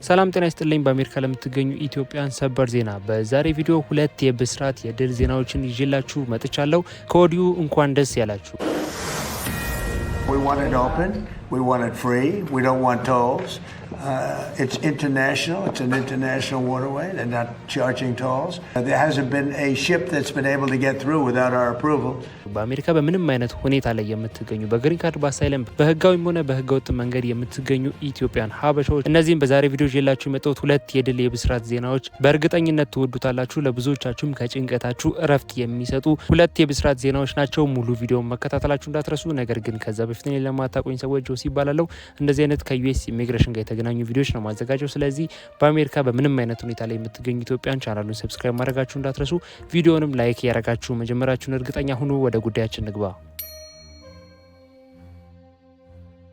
ሰላም ጤና ይስጥልኝ። በአሜሪካ ለምትገኙ ኢትዮጵያን ሰበር ዜና በዛሬ ቪዲዮ ሁለት የብስራት የድል ዜናዎችን ይዤላችሁ መጥቻለሁ። ከወዲሁ እንኳን ደስ ያላችሁ። We want it open. We want it free. We don't want tolls. It's international. It's an international waterway. They're not charging tolls. There hasn't been a ship that's been able to get through without our approval. በአሜሪካ በምንም አይነት ሁኔታ ላይ የምትገኙ በግሪን ካርድ በአሳይለም በህጋዊም ሆነ በህገወጥ መንገድ የምትገኙ ኢትዮጵያን ሀበሾች እነዚህም በዛሬ ቪዲዮ ይዤላችሁ የመጣሁት ሁለት የድል የብስራት ዜናዎች በእርግጠኝነት ትወዱታላችሁ። ለብዙዎቻችሁም ከጭንቀታችሁ እረፍት የሚሰጡ ሁለት የብስራት ዜናዎች ናቸው። ሙሉ ቪዲዮን መከታተላችሁ እንዳትረሱ። ነገር ግን ከዛ በፊት እኔ ለማታውቁኝ ሰዎች ጆሲ ይባላለሁ። እንደዚህ አይነት ከዩኤስ ኢሚግሬሽን ጋር የተገናኙ ቪዲዮዎች ነው ማዘጋጀው። ስለዚህ በአሜሪካ በምንም አይነት ሁኔታ ላይ የምትገኙ ኢትዮጵያን ቻናሉን ሰብስክራይብ ማድረጋችሁ እንዳትረሱ። ቪዲዮንም ላይክ ያደረጋችሁ መጀመራችሁን እርግጠኛ ሁኑ። ወደ ጉዳያችን ንግባ።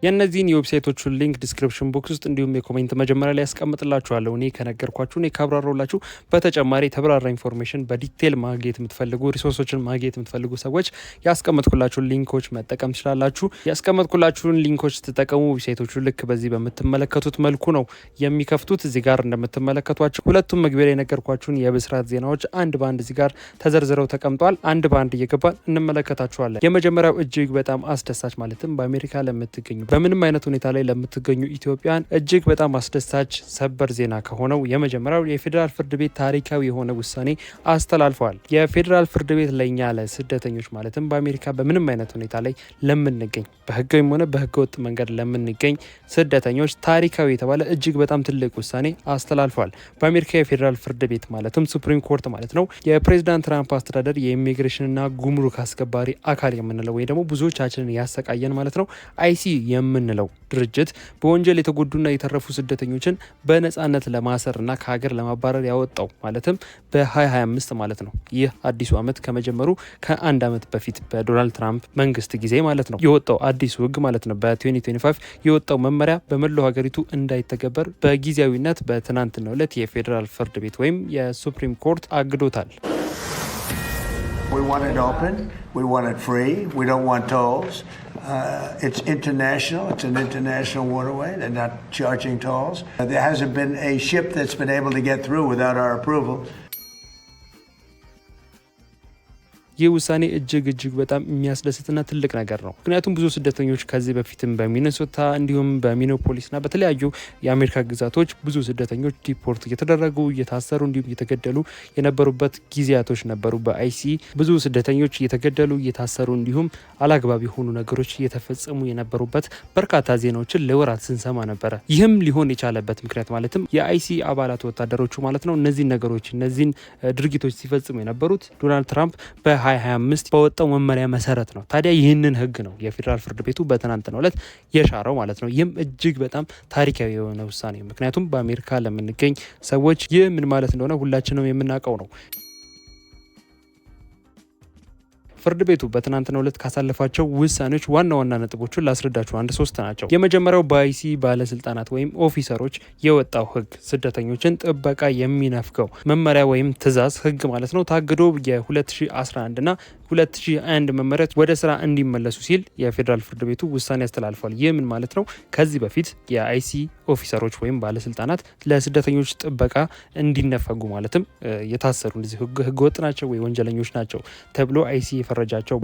የእነዚህን የዌብሳይቶቹን ሊንክ ዲስክሪፕሽን ቦክስ ውስጥ እንዲሁም የኮሜንት መጀመሪያ ላይ ያስቀምጥላችኋለሁ። እኔ ከነገርኳችሁ እኔ ካብራራሁላችሁ በተጨማሪ ተብራራ ኢንፎርሜሽን በዲቴል ማግኘት የምትፈልጉ ሪሶርሶችን ማግኘት የምትፈልጉ ሰዎች ያስቀመጥኩላችሁን ሊንኮች መጠቀም ትችላላችሁ። ያስቀመጥኩላችሁን ሊንኮች ተጠቀሙ። ዌብሳይቶቹ ልክ በዚህ በምትመለከቱት መልኩ ነው የሚከፍቱት። እዚህ ጋር እንደምትመለከቷቸው ሁለቱም መግቢያ ላይ የነገርኳችሁን የብስራት ዜናዎች አንድ ባንድ እዚህ ጋር ተዘርዝረው ተቀምጧል። አንድ ባንድ እየገባን እንመለከታችኋለን። የመጀመሪያው እጅግ በጣም አስደሳች ማለትም በአሜሪካ ለምትገኙ በምንም አይነት ሁኔታ ላይ ለምትገኙ ኢትዮጵያን እጅግ በጣም አስደሳች ሰበር ዜና ከሆነው የመጀመሪያው የፌዴራል ፍርድ ቤት ታሪካዊ የሆነ ውሳኔ አስተላልፈዋል። የፌዴራል ፍርድ ቤት ለኛ ለስደተኞች ማለትም በአሜሪካ በምንም አይነት ሁኔታ ላይ ለምንገኝ በህጋዊም ሆነ በህገወጥ መንገድ ለምንገኝ ስደተኞች ታሪካዊ የተባለ እጅግ በጣም ትልቅ ውሳኔ አስተላልፈዋል። በአሜሪካ የፌዴራል ፍርድ ቤት ማለትም ሱፕሪም ኮርት ማለት ነው የፕሬዚዳንት ትራምፕ አስተዳደር የኢሚግሬሽንና ጉምሩክ አስከባሪ አካል የምንለው ወይ ደግሞ ብዙዎቻችንን ያሰቃየን ማለት ነው አይሲ የምንለው ድርጅት በወንጀል የተጎዱና የተረፉ ስደተኞችን በነጻነት ለማሰርና ከሀገር ለማባረር ያወጣው ማለትም በ2025 ማለት ነው። ይህ አዲሱ ዓመት ከመጀመሩ ከአንድ ዓመት በፊት በዶናልድ ትራምፕ መንግስት ጊዜ ማለት ነው የወጣው አዲሱ ህግ ማለት ነው። በ2025 የወጣው መመሪያ በመላው ሀገሪቱ እንዳይተገበር በጊዜያዊነት በትናንትናው ዕለት የፌዴራል ፍርድ ቤት ወይም የሱፕሪም ኮርት አግዶታል። We want it open. We want it free. We don't want tolls. It's international. It's an international waterway. They're not charging tolls. There hasn't been a ship that's been able to get through without our approval. ይህ ውሳኔ እጅግ በጣም የሚያስደስትና ትልቅ ነገር ነው። ምክንያቱም ብዙ ስደተኞች ከዚህ በፊትም በሚኒሶታ እንዲሁም በሚኒያፖሊስና በተለያዩ የአሜሪካ ግዛቶች ብዙ ስደተኞች ዲፖርት እየተደረጉ እየታሰሩ እንዲሁም እየተገደሉ የነበሩበት ጊዜያቶች ነበሩ። በአይሲ ብዙ ስደተኞች እየተገደሉ እየታሰሩ እንዲሁም አላግባብ የሆኑ ነገሮች እየተፈጸሙ የነበሩበት በርካታ ዜናዎችን ለወራት ስንሰማ ነበረ። ይህም ሊሆን የቻለበት ምክንያት ማለትም የአይሲ አባላት ወታደሮቹ ማለት ነው እነዚህን ነገሮች እነዚህን ድርጊቶች ሲፈጽሙ የነበሩት ዶናልድ ትራምፕ በ2025 በወጣው መመሪያ መሰረት ነው። ታዲያ ይህንን ህግ ነው የፌዴራል ፍርድ ቤቱ በትናንትናው ዕለት የሻረው ማለት ነው። ይህም እጅግ በጣም ታሪካዊ የሆነ ውሳኔ ነው። ምክንያቱም በአሜሪካ ለምንገኝ ሰዎች ይህ ምን ማለት እንደሆነ ሁላችንም የምናውቀው ነው። ፍርድ ቤቱ በትናንትናው ዕለት ካሳለፋቸው ውሳኔዎች ዋና ነጥቦቹን ላስረዳችሁ። አንድ ሶስት ናቸው። የመጀመሪያው በአይሲ ባለስልጣናት ወይም ኦፊሰሮች የወጣው ህግ ስደተኞችን ጥበቃ የሚነፍገው መመሪያ ወይም ትዕዛዝ ህግ ማለት ነው ታግዶ የ2011 እና 2001 መመሪያዎች ወደ ስራ እንዲመለሱ ሲል የፌዴራል ፍርድ ቤቱ ውሳኔ ያስተላልፏል። ይህ ምን ማለት ነው? ከዚህ በፊት የአይሲ ኦፊሰሮች ወይም ባለስልጣናት ለስደተኞች ጥበቃ እንዲነፈጉ ማለትም የታሰሩ እንደዚህ ህገወጥ ናቸው ወይ ወንጀለኞች ናቸው ተብሎ አይሲ የፈረጃቸው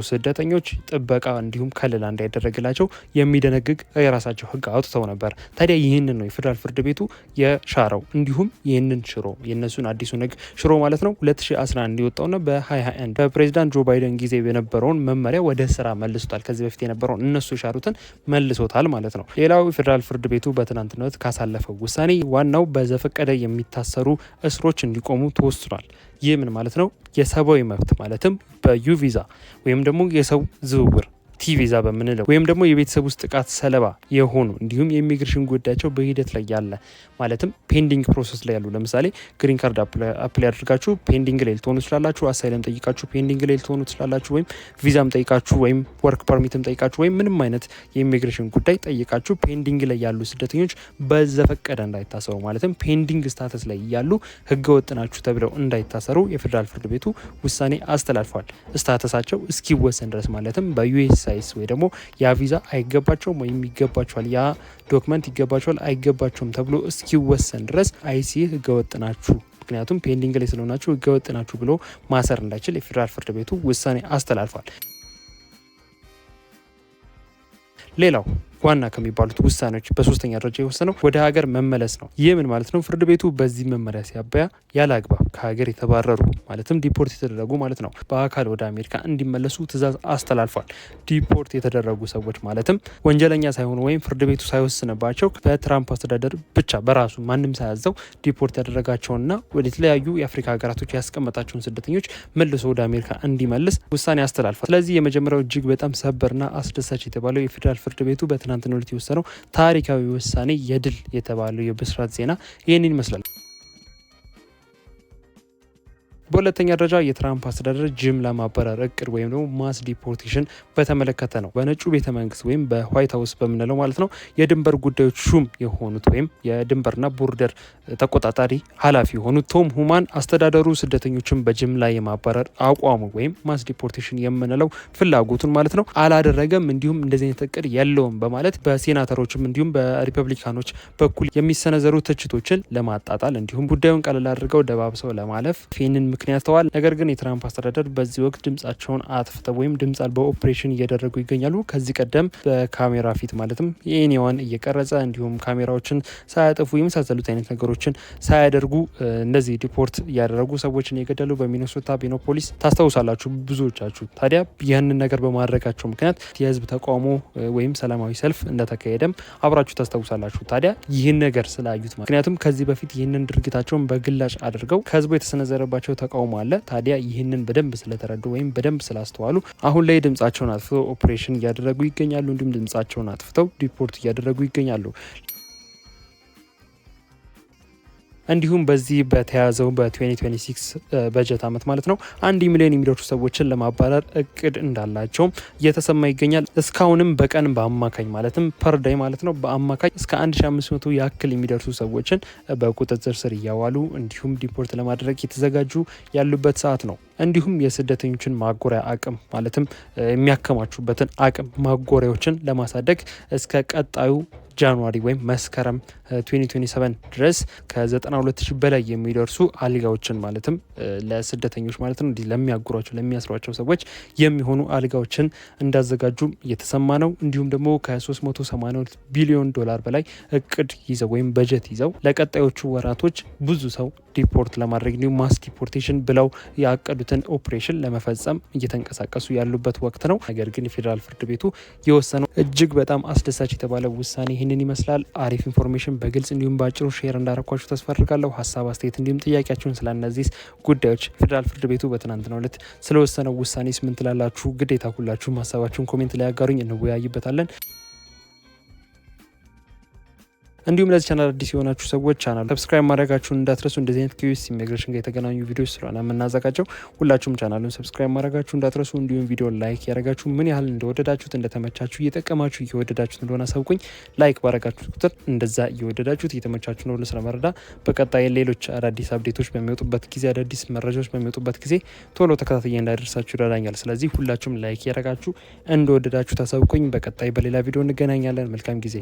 ስደተኞች ጥበቃ እንዲሁም ከለላ እንዳይደረግላቸው የሚደነግግ የራሳቸው ህግ አውጥተው ነበር። ታዲያ ይህንን ነው የፌዴራል ፍርድ ቤቱ የሻረው። እንዲሁም ይህንን ሽሮ የነሱን አዲሱን ህግ ሽሮ ማለት ነው 2011 እንዲወጣውና በ2021 በፕሬዚዳንት ጆ ባይደን ጊዜ የነበረውን መመሪያ ወደ ስራ መልሶታል። ከዚህ በፊት የነበረውን እነሱ ሻሩትን መልሶታል ማለት ነው። ሌላው ፌዴራል ፍርድ ቤቱ በትናንትናው ዕለት ካሳለፈው ውሳኔ ዋናው በዘፈቀደ የሚታሰሩ እስሮች እንዲቆሙ ተወስኗል። ይህ ምን ማለት ነው? የሰብአዊ መብት ማለትም በዩ ቪዛ ወይም ደግሞ የሰው ዝውውር ቲ ቪዛ በምንለው ወይም ደግሞ የቤተሰብ ውስጥ ጥቃት ሰለባ የሆኑ እንዲሁም የኢሚግሬሽን ጉዳያቸው በሂደት ላይ ያለ ማለትም ፔንዲንግ ፕሮሰስ ላይ ያሉ ለምሳሌ ግሪን ካርድ አፕላይ አድርጋችሁ ፔንዲንግ ላይ ልትሆኑ ትችላላችሁ። አሳይለም ጠይቃችሁ ፔንዲንግ ላይ ልትሆኑ ትችላላችሁ። ወይም ቪዛም ጠይቃችሁ ወይም ወርክ ፐርሚትም ጠይቃችሁ ወይም ምንም አይነት የኢሚግሬሽን ጉዳይ ጠይቃችሁ ፔንዲንግ ላይ ያሉ ስደተኞች በዘፈቀደ እንዳይታሰሩ ማለትም ፔንዲንግ ስታተስ ላይ ያሉ ህገወጥ ናችሁ ተብለው እንዳይታሰሩ የፌዴራል ፍርድ ቤቱ ውሳኔ አስተላልፏል። ስታተሳቸው እስኪወሰን ድረስ ማለትም በዩኤስ ቪዛይስ ወይ ደግሞ ያ ቪዛ አይገባቸውም ወይም ይገባቸዋል፣ ያ ዶክመንት ይገባቸዋል አይገባቸውም ተብሎ እስኪወሰን ድረስ አይሲ ህገወጥ ናችሁ ምክንያቱም ፔንዲንግ ላይ ስለሆናችሁ ህገወጥ ናችሁ ብሎ ማሰር እንዳይችል የፌዴራል ፍርድ ቤቱ ውሳኔ አስተላልፏል። ሌላው ዋና ከሚባሉት ውሳኔዎች በሶስተኛ ደረጃ የወሰነው ወደ ሀገር መመለስ ነው። ይህ ምን ማለት ነው? ፍርድ ቤቱ በዚህ መመሪያ ሲያበያ ያለ አግባብ ከሀገር የተባረሩ ማለትም ዲፖርት የተደረጉ ማለት ነው በአካል ወደ አሜሪካ እንዲመለሱ ትዕዛዝ አስተላልፏል። ዲፖርት የተደረጉ ሰዎች ማለትም ወንጀለኛ ሳይሆኑ ወይም ፍርድ ቤቱ ሳይወስንባቸው በትራምፕ አስተዳደር ብቻ በራሱ ማንም ሳያዘው ዲፖርት ያደረጋቸውና ወደ ተለያዩ የአፍሪካ ሀገራቶች ያስቀመጣቸውን ስደተኞች መልሶ ወደ አሜሪካ እንዲመልስ ውሳኔ አስተላልፏል። ስለዚህ የመጀመሪያው እጅግ በጣም ሰበርና አስደሳች የተባለው የፌዴራል ፍርድ ቤቱ በትናንትናው ዕለት የወሰነው ታሪካዊ ውሳኔ የድል የተባለው የብስራት ዜና ይህንን ይመስላል። በሁለተኛ ደረጃ የትራምፕ አስተዳደር ጅምላ ማባረር እቅድ ወይም ደግሞ ማስ ዲፖርቴሽን በተመለከተ ነው። በነጩ ቤተ መንግስት ወይም በዋይት ሀውስ በምንለው ማለት ነው የድንበር ጉዳዮች ሹም የሆኑት ወይም የድንበርና ቦርደር ተቆጣጣሪ ኃላፊ የሆኑት ቶም ሁማን አስተዳደሩ ስደተኞችን በጅምላ የማባረር አቋሙ ወይም ማስ ዲፖርቴሽን የምንለው ፍላጎቱን ማለት ነው አላደረገም፣ እንዲሁም እንደዚህ አይነት እቅድ የለውም በማለት በሴናተሮችም እንዲሁም በሪፐብሊካኖች በኩል የሚሰነዘሩ ትችቶችን ለማጣጣል እንዲሁም ጉዳዩን ቀለል አድርገው ደባብሰው ለማለፍ ፌንን ምክንያት ተዋል። ነገር ግን የትራምፕ አስተዳደር በዚህ ወቅት ድምጻቸውን አጥፍተው ወይም ድምጽ አልባ ኦፕሬሽን እያደረጉ ይገኛሉ። ከዚህ ቀደም በካሜራ ፊት ማለትም የኤኒዋን እየቀረጸ እንዲሁም ካሜራዎችን ሳያጠፉ የመሳሰሉት አይነት ነገሮችን ሳያደርጉ እነዚህ ዲፖርት እያደረጉ ሰዎችን የገደሉ በሚኒሶታ ቤኖፖሊስ ታስታውሳላችሁ ብዙዎቻችሁ። ታዲያ ያንን ነገር በማድረጋቸው ምክንያት የህዝብ ተቃውሞ ወይም ሰላማዊ ሰልፍ እንደተካሄደም አብራችሁ ታስታውሳላችሁ። ታዲያ ይህን ነገር ስላዩት ምክንያቱም ከዚህ በፊት ይህንን ድርጊታቸውን በግላጭ አድርገው ከህዝቡ የተሰነዘረባቸው ተቃውሞ አለ። ታዲያ ይህንን በደንብ ስለተረዱ ወይም በደንብ ስላስተዋሉ አሁን ላይ ድምጻቸውን አጥፍተው ኦፕሬሽን እያደረጉ ይገኛሉ። እንዲሁም ድምጻቸውን አጥፍተው ዲፖርት እያደረጉ ይገኛሉ። እንዲሁም በዚህ በተያዘው በ2026 በጀት ዓመት ማለት ነው 1 ሚሊዮን የሚደርሱ ሰዎችን ለማባረር እቅድ እንዳላቸውም እየተሰማ ይገኛል። እስካሁንም በቀን በአማካኝ ማለትም ፐርዳይ ማለት ነው በአማካኝ እስከ 1500 ያክል የሚደርሱ ሰዎችን በቁጥጥር ስር እያዋሉ እንዲሁም ዲፖርት ለማድረግ የተዘጋጁ ያሉበት ሰዓት ነው። እንዲሁም የስደተኞችን ማጎሪያ አቅም ማለትም የሚያከማቹበትን አቅም ማጎሪያዎችን ለማሳደግ እስከ ቀጣዩ ጃንዋሪ ወይም መስከረም 2027 ድረስ ከ92,000 በላይ የሚደርሱ አልጋዎችን ማለትም ለስደተኞች ማለት ነው ለሚያጉሯቸው ለሚያስሯቸው ሰዎች የሚሆኑ አልጋዎችን እንዳዘጋጁ እየተሰማ ነው። እንዲሁም ደግሞ ከ382 ቢሊዮን ዶላር በላይ እቅድ ይዘው ወይም በጀት ይዘው ለቀጣዮቹ ወራቶች ብዙ ሰው ዲፖርት ለማድረግ እንዲሁም ማስ ዲፖርቴሽን ብለው ያቀዱትን ኦፕሬሽን ለመፈጸም እየተንቀሳቀሱ ያሉበት ወቅት ነው። ነገር ግን የፌዴራል ፍርድ ቤቱ የወሰነው እጅግ በጣም አስደሳች የተባለ ውሳኔ ይህንን ይመስላል። አሪፍ ኢንፎርሜሽን በግልጽ እንዲሁም በአጭሩ ሼር እንዳረኳችሁ ተስፋ አድርጋለሁ። ሀሳብ አስተያየት እንዲሁም ጥያቄያችሁን ስለ እነዚህ ጉዳዮች ፌዴራል ፍርድ ቤቱ በትናንትናው ዕለት ስለወሰነው ውሳኔስ ምን ትላላችሁ? ግዴታ ሁላችሁም ሀሳባችሁን ኮሜንት ላይ ያጋሩኝ፣ እንወያይበታለን። እንዲሁም ለዚህ ቻናል አዲስ የሆናችሁ ሰዎች ቻናል ሰብስክራይብ ማድረጋችሁን እንዳትረሱ። እንደዚህ አይነት ከዩኤስ ኢሚግሬሽን ጋር የተገናኙ ቪዲዮዎች ስለሆነ የምናዘጋጀው ሁላችሁም ቻናሉን ሰብስክራይብ ማድረጋችሁ እንዳትረሱ። እንዲሁም ቪዲዮ ላይክ ያደረጋችሁ ምን ያህል እንደወደዳችሁት እንደተመቻችሁ እየጠቀማችሁ እየወደዳችሁት እንደሆነ አሳውቁኝ። ላይክ ባረጋችሁት ቁጥር እንደዛ እየወደዳችሁት እየተመቻችሁ ነው ስለመረዳ በቀጣይ ሌሎች አዳዲስ አፕዴቶች በሚወጡበት ጊዜ አዳዲስ መረጃዎች በሚወጡበት ጊዜ ቶሎ ተከታተየ እንዳደርሳችሁ ይረዳኛል። ስለዚህ ሁላችሁም ላይክ ያደረጋችሁ እንደወደዳችሁ ታሳውቁኝ። በቀጣይ በሌላ ቪዲዮ እንገናኛለን። መልካም ጊዜ